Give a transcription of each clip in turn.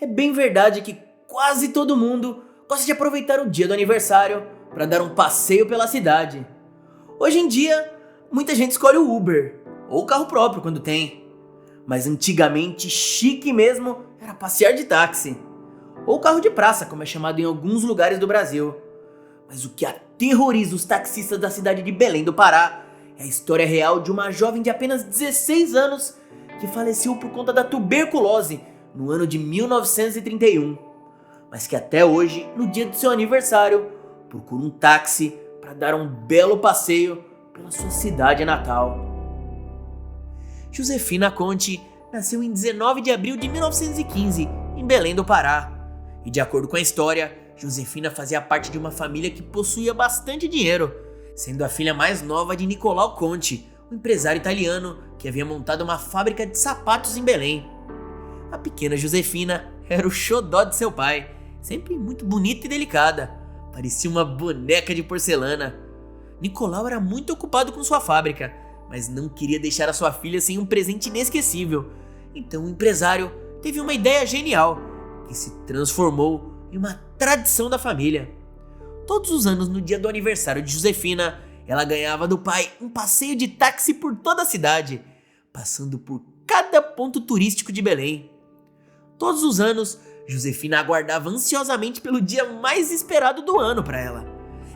É bem verdade que quase todo mundo gosta de aproveitar o dia do aniversário para dar um passeio pela cidade. Hoje em dia, muita gente escolhe o Uber ou o carro próprio quando tem. Mas antigamente, chique mesmo era passear de táxi ou carro de praça, como é chamado em alguns lugares do Brasil. Mas o que aterroriza os taxistas da cidade de Belém do Pará é a história real de uma jovem de apenas 16 anos que faleceu por conta da tuberculose no ano de 1931, mas que até hoje, no dia do seu aniversário, procura um táxi para dar um belo passeio pela sua cidade natal. Josefina Conte nasceu em 19 de abril de 1915, em Belém do Pará. E de acordo com a história, Josefina fazia parte de uma família que possuía bastante dinheiro, sendo a filha mais nova de Nicolau Conte, um empresário italiano que havia montado uma fábrica de sapatos em Belém. A pequena Josefina era o xodó de seu pai, sempre muito bonita e delicada, parecia uma boneca de porcelana. Nicolau era muito ocupado com sua fábrica, mas não queria deixar a sua filha sem um presente inesquecível. Então o empresário teve uma ideia genial, que se transformou em uma tradição da família. Todos os anos, no dia do aniversário de Josefina, ela ganhava do pai um passeio de táxi por toda a cidade, passando por cada ponto turístico de Belém. Todos os anos, Josefina aguardava ansiosamente pelo dia mais esperado do ano para ela.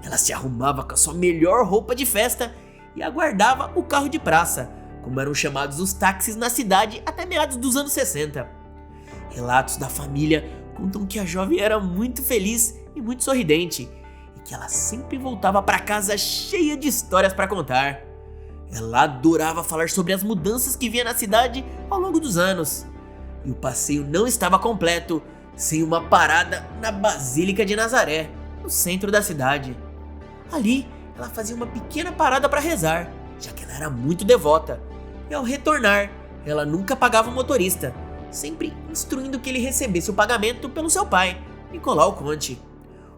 Ela se arrumava com a sua melhor roupa de festa e aguardava o carro de praça, como eram chamados os táxis na cidade até meados dos anos 60. Relatos da família contam que a jovem era muito feliz e muito sorridente, e que ela sempre voltava para casa cheia de histórias para contar. Ela adorava falar sobre as mudanças que via na cidade ao longo dos anos. E o passeio não estava completo sem uma parada na Basílica de Nazaré, no centro da cidade. Ali, ela fazia uma pequena parada para rezar, já que ela era muito devota. E ao retornar, ela nunca pagava o motorista, sempre instruindo que ele recebesse o pagamento pelo seu pai, Nicolau Conte.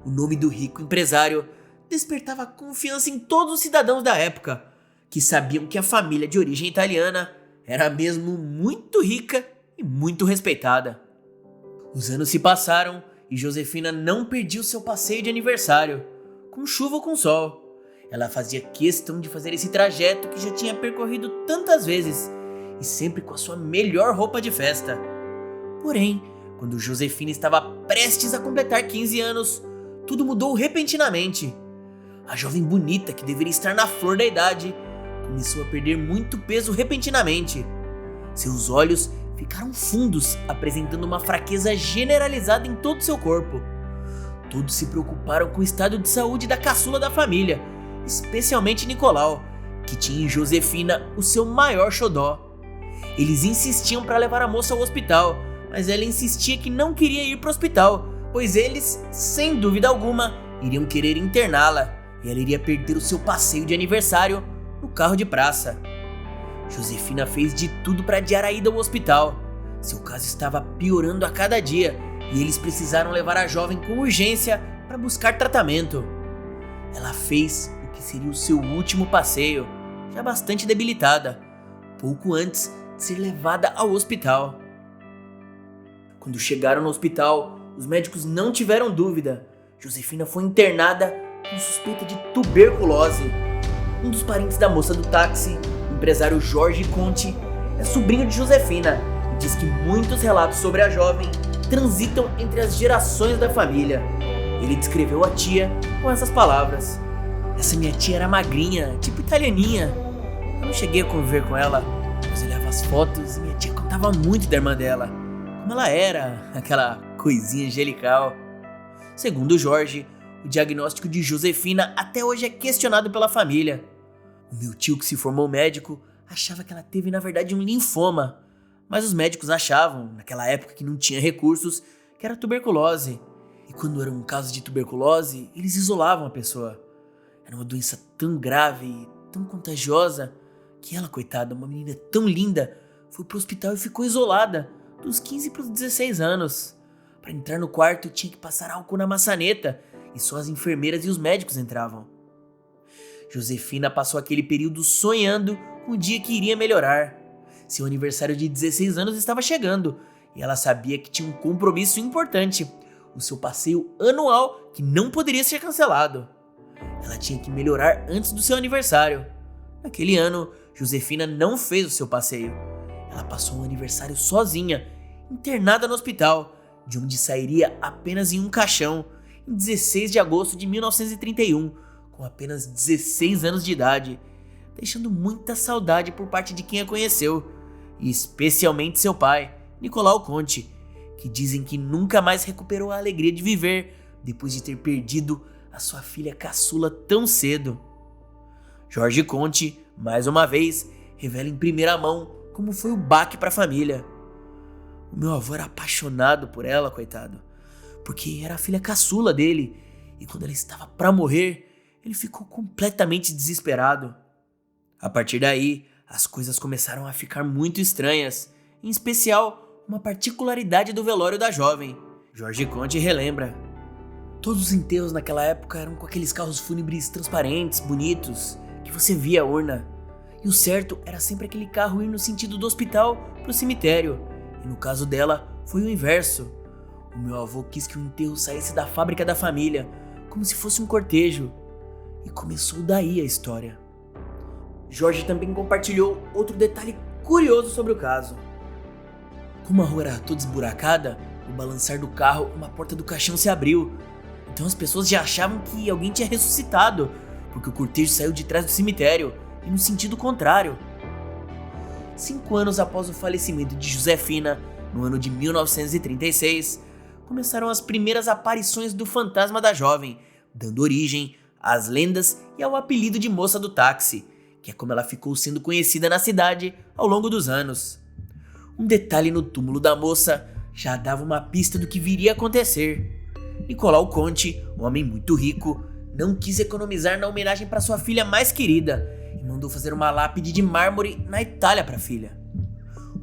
O nome do rico empresário despertava confiança em todos os cidadãos da época, que sabiam que a família de origem italiana era mesmo muito rica e muito respeitada. Os anos se passaram e Josefina não perdia o seu passeio de aniversário, com chuva ou com sol. Ela fazia questão de fazer esse trajeto que já tinha percorrido tantas vezes, e sempre com a sua melhor roupa de festa. Porém, quando Josefina estava prestes a completar 15 anos, tudo mudou repentinamente. A jovem bonita, que deveria estar na flor da idade, começou a perder muito peso repentinamente. Seus olhos ficaram fundos, apresentando uma fraqueza generalizada em todo seu corpo. Todos se preocuparam com o estado de saúde da caçula da família, especialmente Nicolau, que tinha em Josefina o seu maior xodó. Eles insistiam para levar a moça ao hospital, mas ela insistia que não queria ir para o hospital, pois eles, sem dúvida alguma, iriam querer interná-la e ela iria perder o seu passeio de aniversário no carro de praça. Josefina fez de tudo para adiar a ida ao hospital. Seu caso estava piorando a cada dia e eles precisaram levar a jovem com urgência para buscar tratamento. Ela fez o que seria o seu último passeio, já bastante debilitada, pouco antes de ser levada ao hospital. Quando chegaram no hospital, os médicos não tiveram dúvida. Josefina foi internada com suspeita de tuberculose. Um dos parentes da moça do táxi, o empresário Jorge Conte, é sobrinho de Josefina e diz que muitos relatos sobre a jovem transitam entre as gerações da família. Ele descreveu a tia com essas palavras: "Essa minha tia era magrinha, tipo italianinha. Eu não cheguei a conviver com ela, mas olhava as fotos e minha tia contava muito da irmã dela, como ela era, aquela coisinha angelical." Segundo Jorge, o diagnóstico de Josefina até hoje é questionado pela família. O meu tio, que se formou médico, achava que ela teve na verdade um linfoma, mas os médicos achavam, naquela época que não tinha recursos, que era tuberculose. E quando era um caso de tuberculose, eles isolavam a pessoa. Era uma doença tão grave e tão contagiosa que ela, coitada, uma menina tão linda, foi pro hospital e ficou isolada dos 15 para os 16 anos. Para entrar no quarto tinha que passar álcool na maçaneta e só as enfermeiras e os médicos entravam. Josefina passou aquele período sonhando com o dia que iria melhorar. Seu aniversário de 16 anos estava chegando e ela sabia que tinha um compromisso importante, o seu passeio anual que não poderia ser cancelado. Ela tinha que melhorar antes do seu aniversário. Naquele ano, Josefina não fez o seu passeio. Ela passou um aniversário sozinha, internada no hospital, de onde sairia apenas em um caixão, em 16 de agosto de 1931, com apenas 16 anos de idade, deixando muita saudade por parte de quem a conheceu, e especialmente seu pai, Nicolau Conti, que dizem que nunca mais recuperou a alegria de viver depois de ter perdido a sua filha caçula tão cedo. Jorge Conti, mais uma vez, revela em primeira mão como foi o baque para a família. O meu avô era apaixonado por ela, coitado, porque era a filha caçula dele, e quando ela estava para morrer, ele ficou completamente desesperado. A partir daí, as coisas começaram a ficar muito estranhas, em especial uma particularidade do velório da jovem. Jorge Conti relembra: todos os enterros naquela época eram com aqueles carros fúnebres transparentes, bonitos, que você via a urna. E o certo era sempre aquele carro ir no sentido do hospital para o cemitério. E no caso dela, foi o inverso. O meu avô quis que o enterro saísse da fábrica da família, como se fosse um cortejo. E começou daí a história. Jorge também compartilhou outro detalhe curioso sobre o caso. Como a rua era toda esburacada, no balançar do carro, uma porta do caixão se abriu. Então as pessoas já achavam que alguém tinha ressuscitado, porque o cortejo saiu de trás do cemitério e no sentido contrário. 5 anos após o falecimento de Josefina, no ano de 1936, começaram as primeiras aparições do fantasma da jovem, dando origem às lendas e ao apelido de Moça do Táxi, que é como ela ficou sendo conhecida na cidade ao longo dos anos. Um detalhe no túmulo da moça já dava uma pista do que viria a acontecer. Nicolau Conti, um homem muito rico, não quis economizar na homenagem para sua filha mais querida e mandou fazer uma lápide de mármore na Itália para a filha.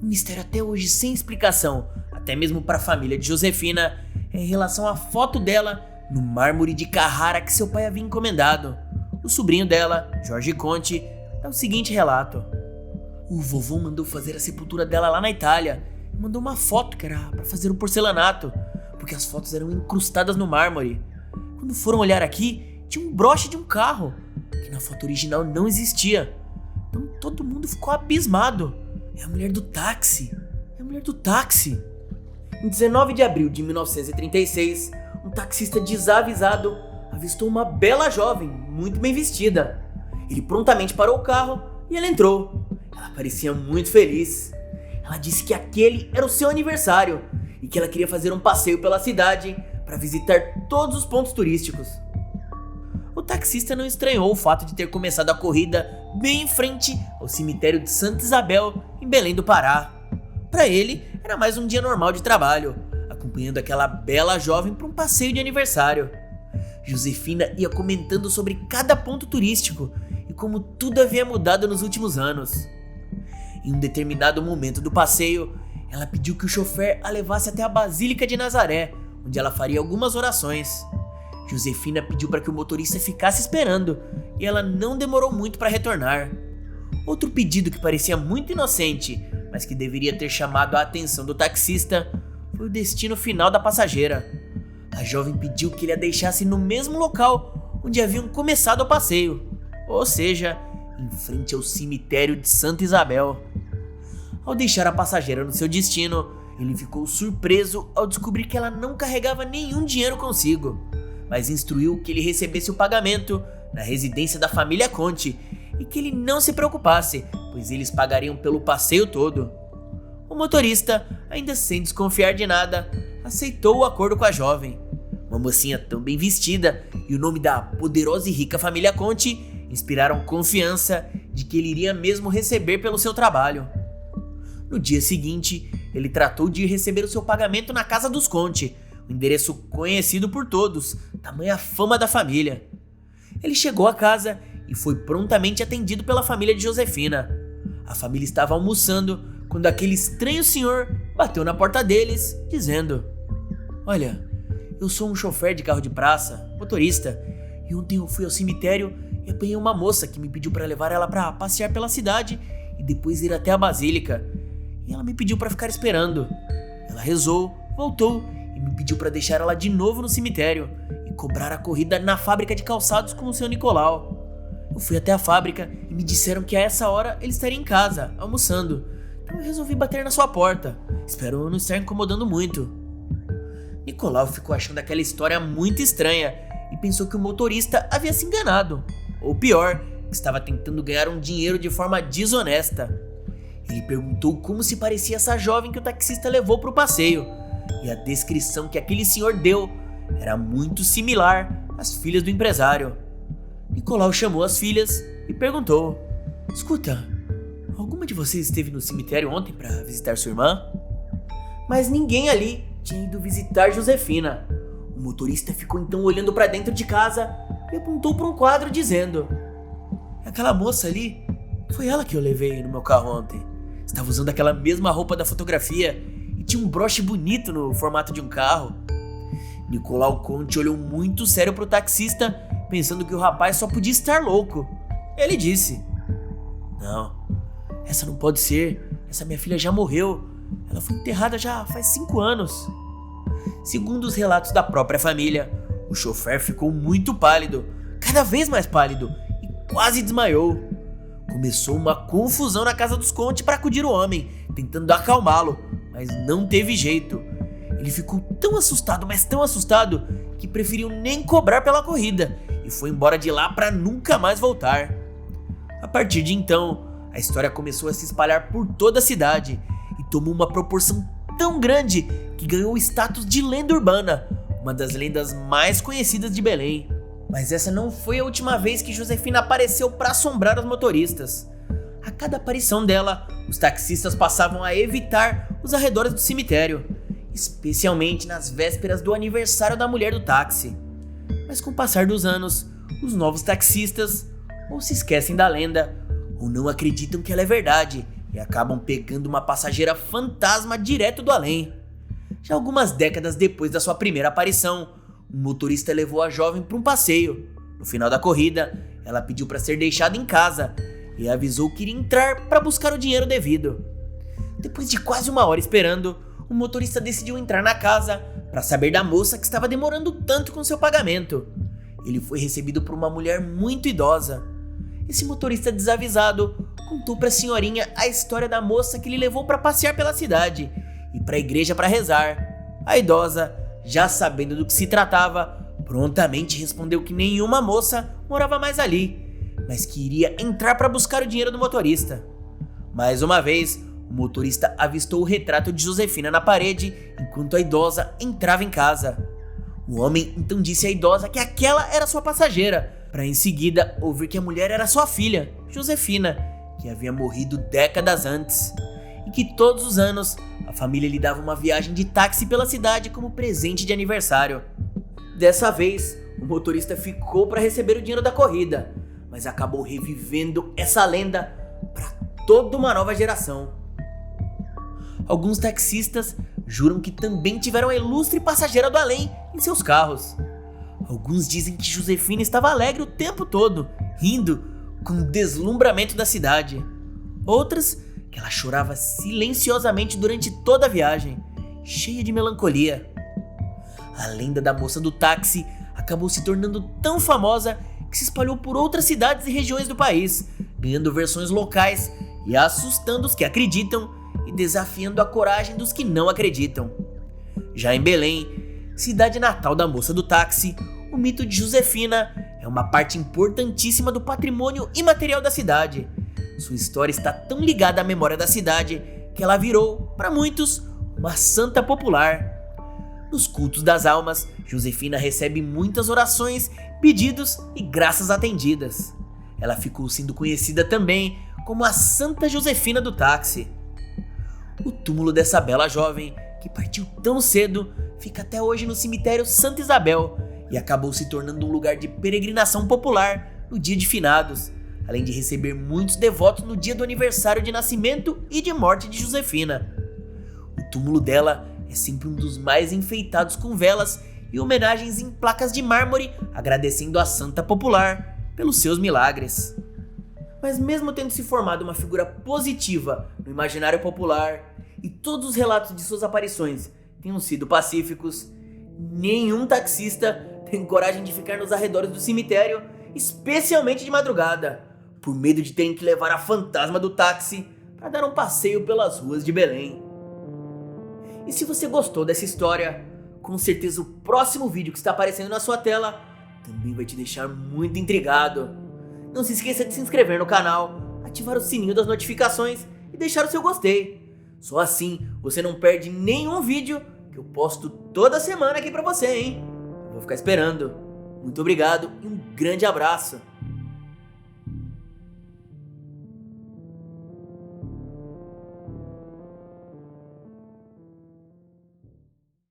Um mistério até hoje sem explicação, até mesmo para a família de Josefina, é em relação à foto dela no mármore de Carrara que seu pai havia encomendado. O sobrinho dela, Jorge Conti, dá o seguinte relato: o vovô mandou fazer a sepultura dela lá na Itália e mandou uma foto que era para fazer um porcelanato, porque as fotos eram incrustadas no mármore. Quando foram olhar aqui, tinha um broche de um carro, que na foto original não existia. Então todo mundo ficou abismado. É a mulher do táxi. É a mulher do táxi. Em 19 de abril de 1936, um taxista desavisado avistou uma bela jovem, muito bem vestida. Ele prontamente parou o carro e ela entrou. Ela parecia muito feliz. Ela disse que aquele era o seu aniversário e que ela queria fazer um passeio pela cidade para visitar todos os pontos turísticos. O taxista não estranhou o fato de ter começado a corrida bem em frente ao cemitério de Santa Isabel, em Belém do Pará. Para ele, era mais um dia normal de trabalho, acompanhando aquela bela jovem para um passeio de aniversário. Josefina ia comentando sobre cada ponto turístico e como tudo havia mudado nos últimos anos. Em um determinado momento do passeio, ela pediu que o chofer a levasse até a Basílica de Nazaré, onde ela faria algumas orações. Josefina pediu para que o motorista ficasse esperando e ela não demorou muito para retornar. Outro pedido que parecia muito inocente, mas que deveria ter chamado a atenção do taxista, foi o destino final da passageira. A jovem pediu que ele a deixasse no mesmo local onde haviam começado o passeio, ou seja, em frente ao cemitério de Santa Isabel. Ao deixar a passageira no seu destino, ele ficou surpreso ao descobrir que ela não carregava nenhum dinheiro consigo, mas instruiu que ele recebesse o pagamento na residência da família Conti e que ele não se preocupasse, pois eles pagariam pelo passeio todo. O motorista, ainda sem desconfiar de nada, aceitou o acordo com a jovem. Uma mocinha tão bem vestida e o nome da poderosa e rica família Conti inspiraram confiança de que ele iria mesmo receber pelo seu trabalho. No dia seguinte, ele tratou de ir receber o seu pagamento na casa dos Conti, um endereço conhecido por todos, tamanha fama da família. Ele chegou à casa e foi prontamente atendido pela família de Josefina. A família estava almoçando quando aquele estranho senhor bateu na porta deles, dizendo: "Olha, eu sou um chofer de carro de praça, motorista, e ontem eu fui ao cemitério e apanhei uma moça que me pediu para levar ela para passear pela cidade e depois ir até a basílica. E ela me pediu para ficar esperando. Ela rezou, voltou e me pediu para deixar ela de novo no cemitério e cobrar a corrida na fábrica de calçados com o seu Nicolau. Eu fui até a fábrica e me disseram que a essa hora ele estaria em casa, almoçando. Então eu resolvi bater na sua porta. Espero não estar incomodando muito. Nicolau ficou achando aquela história muito estranha e pensou que o motorista havia se enganado. Ou pior, que estava tentando ganhar um dinheiro de forma desonesta. Ele perguntou como se parecia essa jovem que o taxista levou para o passeio. E a descrição que aquele senhor deu era muito similar às filhas do empresário. Nicolau chamou as filhas e perguntou: escuta, alguma de vocês esteve no cemitério ontem para visitar sua irmã? Mas ninguém ali tinha ido visitar Josefina. O motorista ficou então olhando para dentro de casa e apontou para um quadro dizendo: aquela moça ali, foi ela que eu levei no meu carro ontem. Estava usando aquela mesma roupa da fotografia e tinha um broche bonito no formato de um carro. Nicolau Conte olhou muito sério pro taxista, pensando que o rapaz só podia estar louco. Ele disse: não, essa não pode ser, essa minha filha já morreu. Ela foi enterrada já faz 5 anos. Segundo os relatos da própria família, o chofer ficou muito pálido, cada vez mais pálido, e quase desmaiou. Começou uma confusão na casa dos Conte para acudir o homem, tentando acalmá-lo, mas não teve jeito. Ele ficou tão assustado, mas tão assustado, que preferiu nem cobrar pela corrida e foi embora de lá para nunca mais voltar. A partir de então, a história começou a se espalhar por toda a cidade e tomou uma proporção tão grande que ganhou o status de lenda urbana, uma das lendas mais conhecidas de Belém. Mas essa não foi a última vez que Josefina apareceu para assombrar os motoristas. A cada aparição dela, os taxistas passavam a evitar os arredores do cemitério, especialmente nas vésperas do aniversário da mulher do táxi. Mas com o passar dos anos, os novos taxistas ou se esquecem da lenda, ou não acreditam que ela é verdade e acabam pegando uma passageira fantasma direto do além. Já algumas décadas depois da sua primeira aparição, um motorista levou a jovem para um passeio. No final da corrida, ela pediu para ser deixada em casa e avisou que iria entrar para buscar o dinheiro devido. Depois de quase 1 hora esperando, o motorista decidiu entrar na casa para saber da moça que estava demorando tanto com seu pagamento. Ele foi recebido por uma mulher muito idosa. Esse motorista desavisado contou para a senhorinha a história da moça que lhe levou para passear pela cidade e para a igreja para rezar. A idosa, já sabendo do que se tratava, prontamente respondeu que nenhuma moça morava mais ali, mas que iria entrar para buscar o dinheiro do motorista. Mais uma vez, o motorista avistou o retrato de Josefina na parede enquanto a idosa entrava em casa. O homem então disse à idosa que aquela era sua passageira, para em seguida ouvir que a mulher era sua filha, Josefina, que havia morrido décadas antes, e que todos os anos a família lhe dava uma viagem de táxi pela cidade como presente de aniversário. Dessa vez, o motorista ficou para receber o dinheiro da corrida, mas acabou revivendo essa lenda para toda uma nova geração. Alguns taxistas juram que também tiveram a ilustre passageira do além em seus carros. Alguns dizem que Josefina estava alegre o tempo todo, rindo com o deslumbramento da cidade. Outras que ela chorava silenciosamente durante toda a viagem, cheia de melancolia. A lenda da moça do táxi acabou se tornando tão famosa que se espalhou por outras cidades e regiões do país, ganhando versões locais e assustando os que acreditam e desafiando a coragem dos que não acreditam. Já em Belém, cidade natal da moça do táxi, o mito de Josefina é uma parte importantíssima do patrimônio imaterial da cidade. Sua história está tão ligada à memória da cidade que ela virou, para muitos, uma santa popular. Nos cultos das almas, Josefina recebe muitas orações, pedidos e graças atendidas. Ela ficou sendo conhecida também como a Santa Josefina do táxi. O túmulo dessa bela jovem, que partiu tão cedo, fica até hoje no cemitério Santa Isabel e acabou se tornando um lugar de peregrinação popular no dia de finados, além de receber muitos devotos no dia do aniversário de nascimento e de morte de Josefina. O túmulo dela é sempre um dos mais enfeitados com velas e homenagens em placas de mármore, agradecendo a santa popular pelos seus milagres. Mas mesmo tendo se formado uma figura positiva no imaginário popular e todos os relatos de suas aparições tenham sido pacíficos, nenhum taxista tem coragem de ficar nos arredores do cemitério, especialmente de madrugada, por medo de terem que levar a fantasma do táxi para dar um passeio pelas ruas de Belém. E se você gostou dessa história, com certeza o próximo vídeo que está aparecendo na sua tela também vai te deixar muito intrigado. Não se esqueça de se inscrever no canal, ativar o sininho das notificações e deixar o seu gostei. Só assim você não perde nenhum vídeo que eu posto toda semana aqui pra você, hein? Eu vou ficar esperando. Muito obrigado e um grande abraço.